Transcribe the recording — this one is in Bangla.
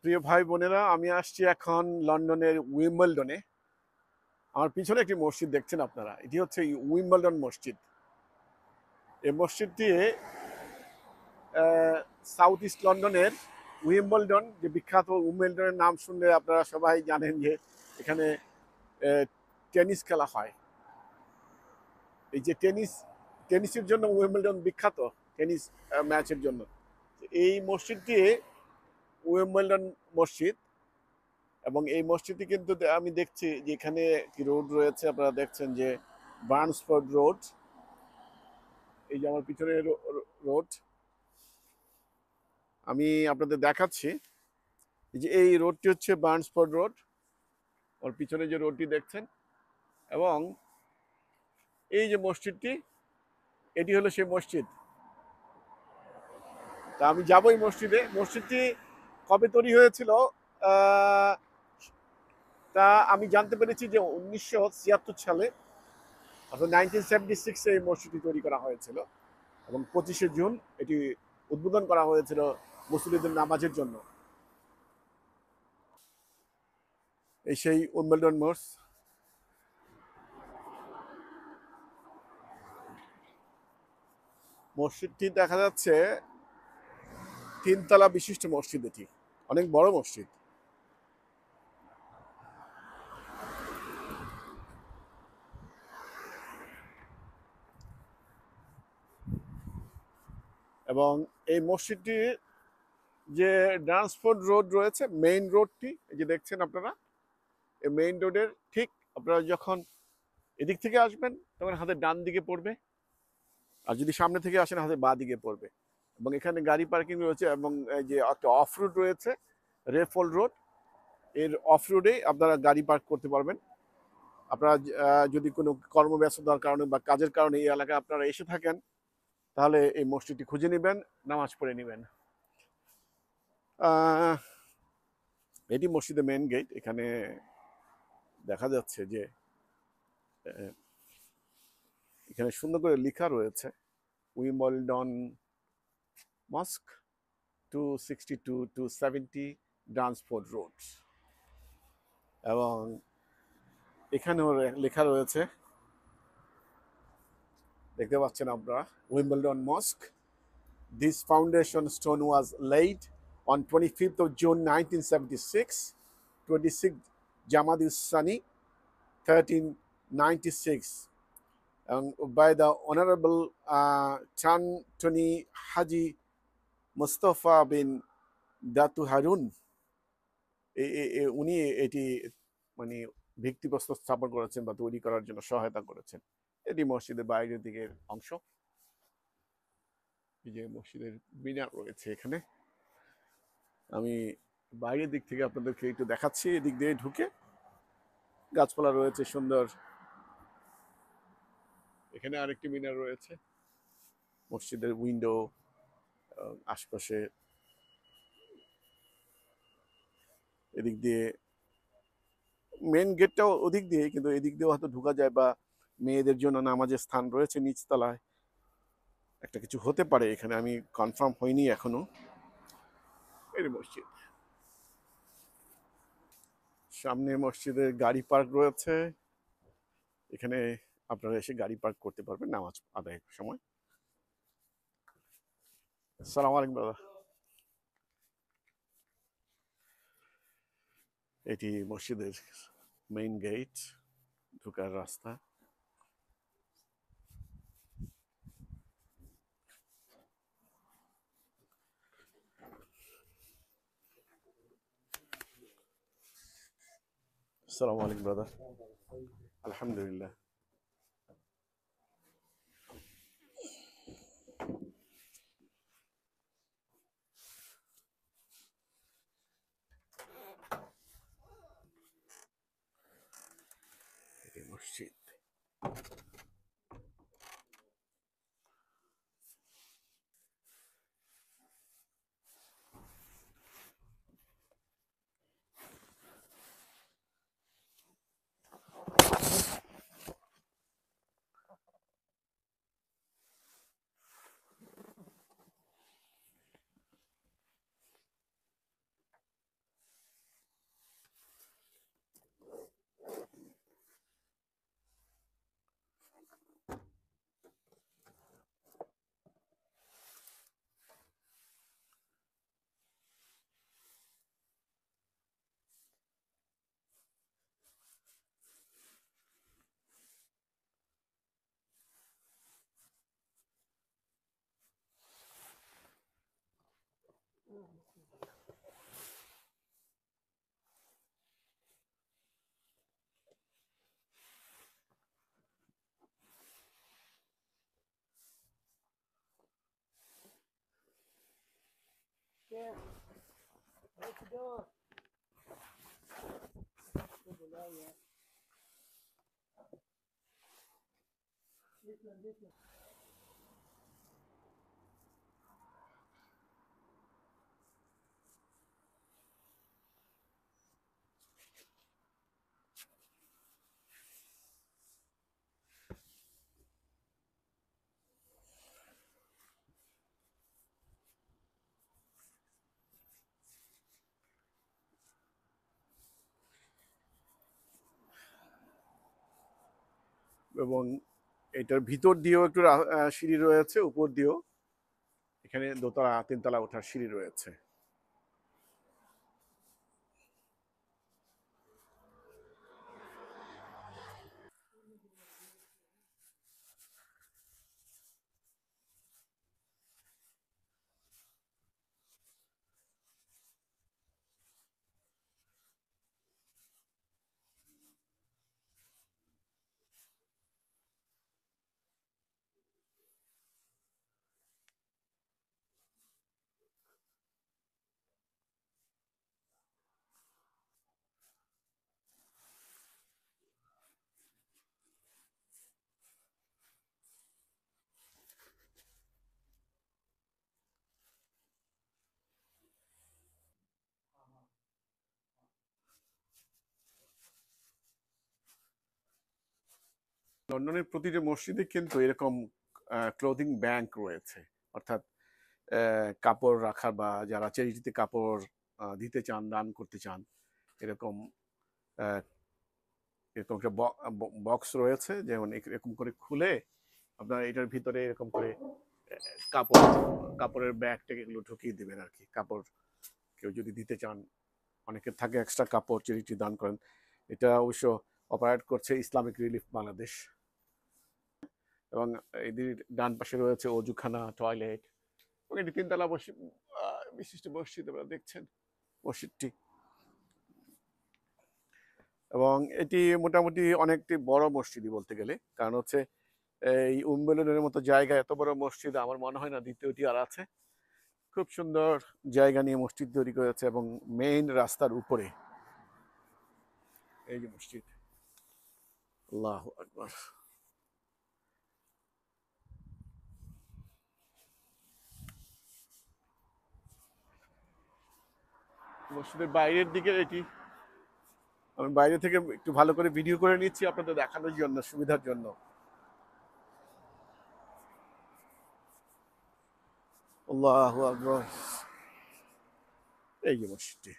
প্রিয় ভাই বোনেরা, আমি আসছি এখন লন্ডনের উইম্বলডনে। আমার পিছনে একটি মসজিদ দেখছেন আপনারা, এটি হচ্ছে উইম্বলডন মসজিদ। এই মসজিদটি সাউথ ইস্ট লন্ডনের উইম্বলডন, যে বিখ্যাত উইম্বলডনের নাম শুনলে আপনারা সবাই জানেন যে এখানে টেনিস খেলা হয়। এই যে টেনিসের জন্য উইম্বলডন বিখ্যাত, টেনিস ম্যাচের জন্য। এই মসজিদটি উইম্বলডন মসজিদ, এবং এই মসজিদটি কিন্তু আমি দেখছি যে এখানে কি রোড রয়েছে, আপনারা দেখছেন যে বার্নসফোর্ড রোড। এই যে আমার পিছনে রোড, আমি আপনাদের দেখাচ্ছি যে এই রোডটি হচ্ছে বার্নসফোর্ড রোড। ওর পিছনে যে রোডটি দেখছেন, এবং এই যে মসজিদটি, এটি হলো সেই মসজিদ। তা আমি যাবো এই মসজিদে। মসজিদটি কবে তৈরি হয়েছিল তা আমি জানতে পেরেছি যে 1976 সালে, অর্থাৎ 1976 এই মসজিদটি তৈরি করা হয়েছিল, এবং 25শে জুন এটি উদ্বোধন করা হয়েছিল মুসলিমদের নামাজের জন্য। এই সেই উইম্বলডন মসজিদটি দেখা যাচ্ছে 3 তলা বিশিষ্ট মসজিদ। এটি অনেক বড় মসজিদ। এবং এই মসজিদটি যে ডান্সফোর্ড রোড রয়েছে, মেইন রোডটি এই যে দেখছেন আপনারা, এই মেইন রোডের ঠিক আপনারা যখন এদিক থেকে আসবেন তখন হাতের ডান দিকে পড়বে, আর যদি সামনে থেকে আসেন হাতের বাঁ দিকে পড়বে। এবং এখানে গাড়ি পার্কিং রয়েছে, এবং এই যে একটা অফ রোড রয়েছে, রেফল রোড। এর অফ রোডে আপনারা গাড়ি পার্ক করতে পারবেন। আপনারা যদি কোনো কর্মব্যস্ততার কারণে বা কাজের কারণে এই এলাকায় আপনারা এসে থাকেন, তাহলে এই মসজিদটি খুঁজে নেবেন, নামাজ পড়ে নেবেন। এটি মসজিদের মেন গেট। এখানে দেখা যাচ্ছে যে এখানে সুন্দর করে লেখা রয়েছে উইম্বলডন মস্ক 262 to 70 ডান্সফোর্ড রোড, এবং এখানেও লেখা রয়েছে, দেখতে পাচ্ছেন আপনারা, Wimbledon মস্ক। This foundation stone was laid on 25th of June 1976, 26th Jamadis Sani, 1396, by the Honorable Chantoni Haji Mustafa bin Datu Harun। উনি এটি মানে ভিত্তিপ্রস্তর স্থাপন করেছেন বা তৈরি করার জন্য সহায়তা করেছেন। এটি মসজিদের বাইরের দিকের অংশ। এই যে মসজিদের মিনার রয়েছে এখানে, আমি বাইরের দিক থেকে আপনাদেরকে একটু দেখাচ্ছি। এদিক দিয়ে ঢুকে গাছপালা রয়েছে সুন্দর। এখানে আরেকটি মিনার রয়েছে, মসজিদের উইন্ডো আশপাশে। এদিক দিয়ে মেন গেটটাও ওদিক দিয়ে, কিন্তু এদিক দিয়েও হয়তো ঢুকা যায়, বা মেয়েদের জন্য নামাজের স্থান রয়েছে নিচতলায়, একটা কিছু হতে পারে এখানে, আমি কনফার্ম হইনি এখনো। এই মসজিদ, সামনে মসজিদের গাড়ি পার্ক রয়েছে। এখানে আপনারা এসে গাড়ি পার্ক করতে পারবেন নামাজ আদায়ের সময়। আসসালামু আলাইকুম দাদা। এটি মসজিদের মেইন গেট, ঢোকার রাস্তা। আসসালামু আলাইকুম দাদা। আলহামদুলিল্লাহ। এই মসজিদ, Yeah, let's go. Yeah. This one. এবং এটার ভিতর দিয়েও একটু সিঁড়ি রয়েছে, উপর দিয়েও এখানে দোতলা তিনতলা ওঠার সিঁড়ি রয়েছে। লন্ডনের প্রতিটি মসজিদে কিন্তু এরকম ক্লোদিং ব্যাংক রয়েছে, অর্থাৎ কাপড় রাখার বা যারা চ্যারিটিতে কাপড় দিতে চান, দান করতে চান, এরকম আহ, এরকম একটা বক্স রয়েছে, যেমন এরকম করে খুলে আপনার এটার ভিতরে এরকম করে কাপড় কাপড়ের ব্যাগটাকে এগুলো ঢুকিয়ে দেবেন আর কি। কাপড় কেউ যদি দিতে চান, অনেকের থাকে এক্সট্রা কাপড় চ্যারিটি দান করেন। এটা অবশ্য অপারেট করছে ইসলামিক রিলিফ বাংলাদেশ। এবং এদের ডান পাশে রয়েছে অজুখানা, টয়লেট, এবং এটি তিনতলা বিশিষ্ট মসজিদ আপনারা দেখছেন মসজিদটি। এবং এটি মোটামুটি অনেকটি বড় মসজিদই বলতে গেলে, কারণ হচ্ছে এই উম্বেলনের মতো জায়গা, এত বড় মসজিদ আমার মনে হয় না দ্বিতীয়টি আর আছে। খুব সুন্দর জায়গা নিয়ে মসজিদ তৈরি করেছে, এবং মেইন রাস্তার উপরে এই যে মসজিদ। আল্লাহু আকবার। মসজিদের বাইরের দিকে এটি, আমি বাইরে থেকে একটু ভালো করে ভিডিও করে নিচ্ছি আপনাদের দেখানোর জন্য, সুবিধার জন্য। আল্লাহু আকবার। এই যে মসজিদটি।